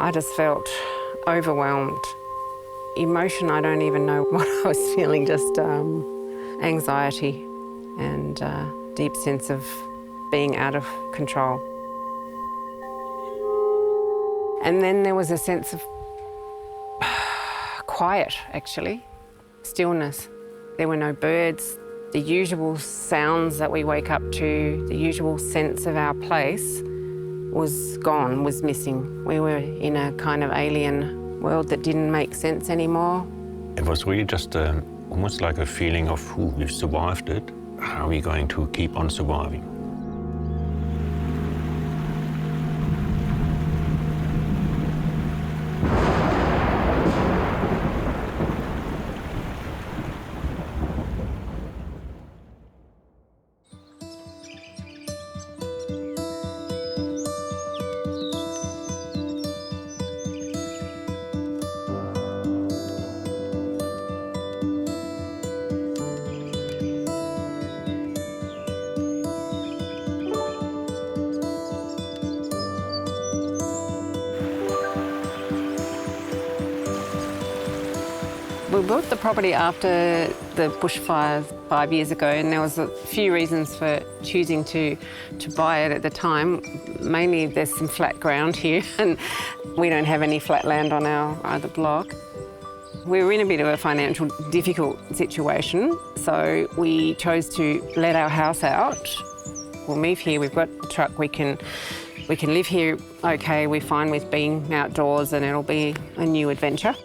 I just felt overwhelmed. Emotion, I don't even know what I was feeling, just anxiety and deep sense of being out of control. And then there was a sense of quiet, actually, stillness. There were no birds. The usual sounds that we wake up to, the usual sense of our place was gone, was missing. We were in a kind of alien world that didn't make sense anymore. It was really just almost like a feeling of, we've survived it. How are we going to keep on surviving? We bought the property after the bushfires 5 years ago, and there was a few reasons for choosing to buy it at the time. Mainly there's some flat ground here and we don't have any flat land on our either block. We were in a bit of a financial difficult situation, so we chose to let our house out. We'll move here, we've got a truck, we can live here okay, we're fine with being outdoors and it'll be a new adventure.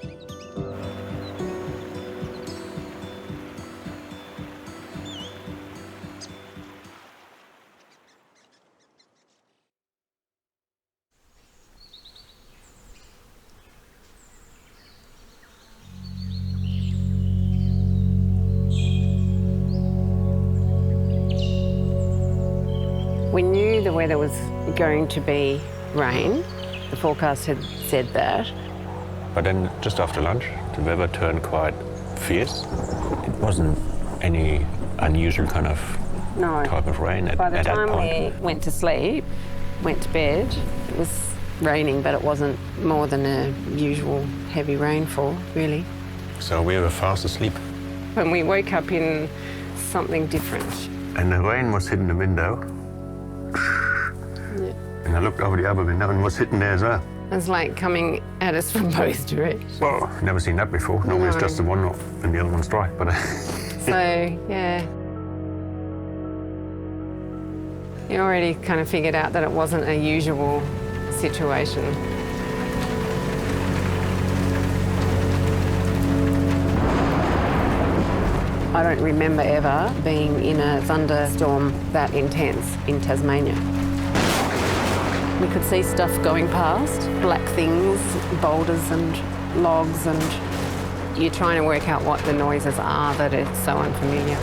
We knew the weather was going to be rain. The forecast had said that. But then just after lunch, the weather turned quite fierce. It wasn't any unusual kind of type of rain at that point. By the time we went to sleep, went to bed, it was raining, but it wasn't more than a usual heavy rainfall, really. So we were fast asleep. When we woke up in something different. And the rain was hitting the window. Yeah. And I looked over the other window and it was hitting there as well. It was like coming at us from both directions. Well, never seen that before. Normally it's just the one off and the other one's dry. But so, yeah. You already kind of figured out that it wasn't a usual situation. I don't remember ever being in a thunderstorm that intense in Tasmania. We could see stuff going past, black things, boulders and logs, and you're trying to work out what the noises are that are so unfamiliar.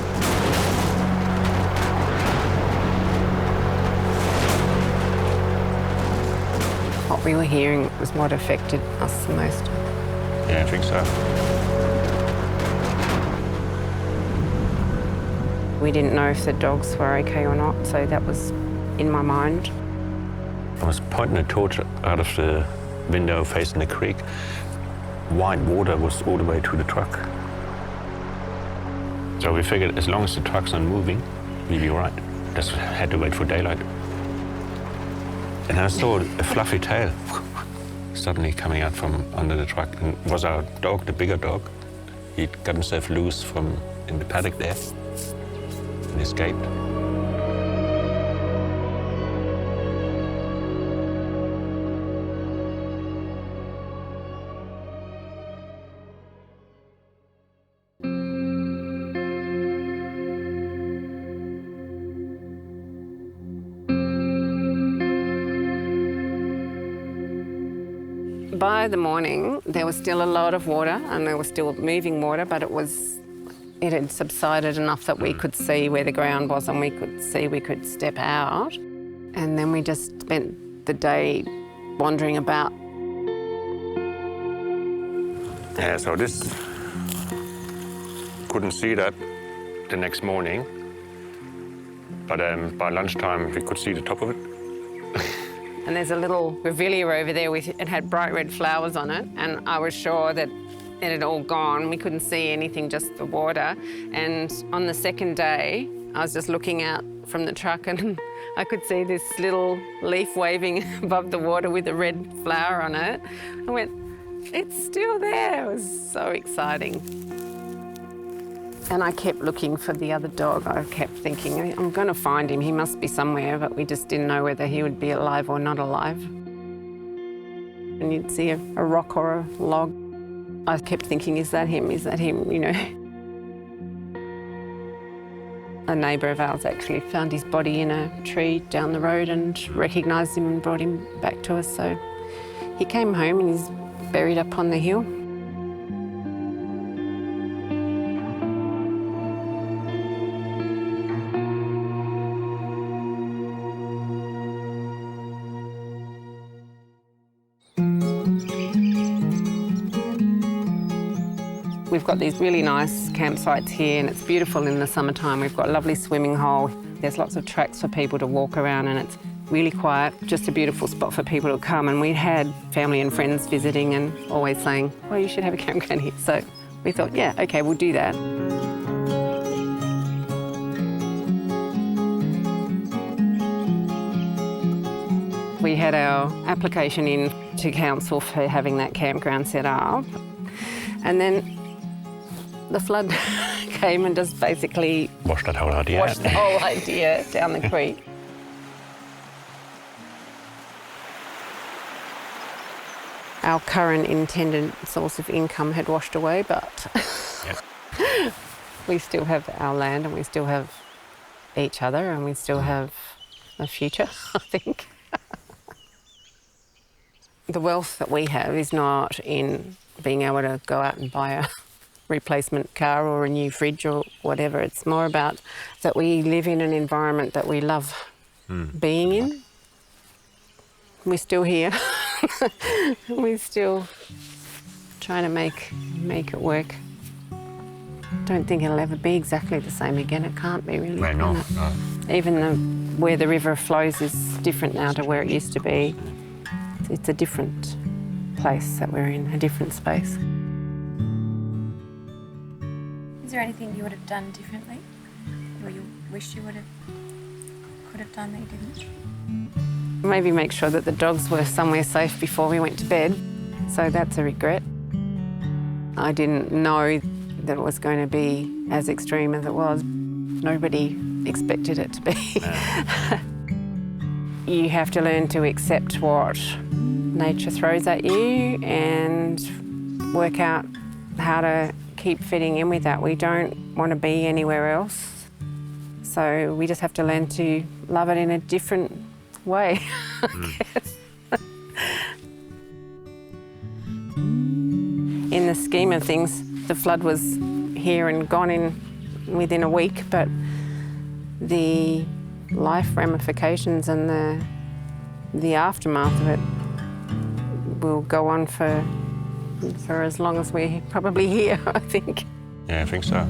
What we were hearing was what affected us the most. yeah, I think so. We didn't know if the dogs were okay or not, so that was in my mind. I was pointing a torch out of the window facing the creek. White water was all the way to the truck. So we figured as long as the truck's not moving, we'd be all right. Just had to wait for daylight. And I saw a fluffy tail suddenly coming out from under the truck. And it was our dog, the bigger dog. He'd got himself loose from in the paddock there and escaped. By the morning, there was still a lot of water and there was still moving water, but it had subsided enough that we could see where the ground was and we could see we could step out. And then we just spent the day wandering about. Yeah, so this, couldn't see that the next morning, but by lunchtime we could see the top of it. And there's a little grevillea over there with, it had bright red flowers on it, and I was sure that it had all gone. We couldn't see anything, just the water. And on the second day, I was just looking out from the truck and I could see this little leaf waving above the water with a red flower on it. I went, it's still there. It was so exciting. And I kept looking for the other dog. I kept thinking, I'm going to find him. He must be somewhere, but we just didn't know whether he would be alive or not alive. And you'd see a rock or a log. I kept thinking, is that him? Is that him? You know. A neighbour of ours actually found his body in a tree down the road and recognised him and brought him back to us. So he came home and he's buried up on the hill. We've got these really nice campsites here and it's beautiful in the summertime. We've got a lovely swimming hole. There's lots of tracks for people to walk around and it's really quiet, just a beautiful spot for people to come. And we had family and friends visiting and always saying, well, you should have a campground here. So we thought, yeah, okay, we'll do that. We had our application in to council for having that campground set up. And then the flood came and just basically washed that whole idea washed the whole idea down the creek. Our current intended source of income had washed away, but Yep. we still have our land and we still have each other and we still have a future, I think. The wealth that we have is not in being able to go out and buy a replacement car or a new fridge or whatever. It's more about that we live in an environment that we love being in. We're still here. We're still trying to make it work. Don't think it'll ever be exactly the same again. It can't be really. No, can it? no. Even where the river flows is different now to where it used to be. It's a different place that we're in, a different space. Is there anything you would have done differently, or you wish you could have done that you didn't? Maybe make sure that the dogs were somewhere safe before we went to bed. So that's a regret. I didn't know that it was going to be as extreme as it was. Nobody expected it to be. You have to learn to accept what nature throws at you and work out how to keep fitting in with that. We don't want to be anywhere else. So we just have to learn to love it in a different way, I guess. In the scheme of things, the flood was here and gone within a week, but the life ramifications and the aftermath of it will go on for as long as we're probably here, I think. Yeah, I think so.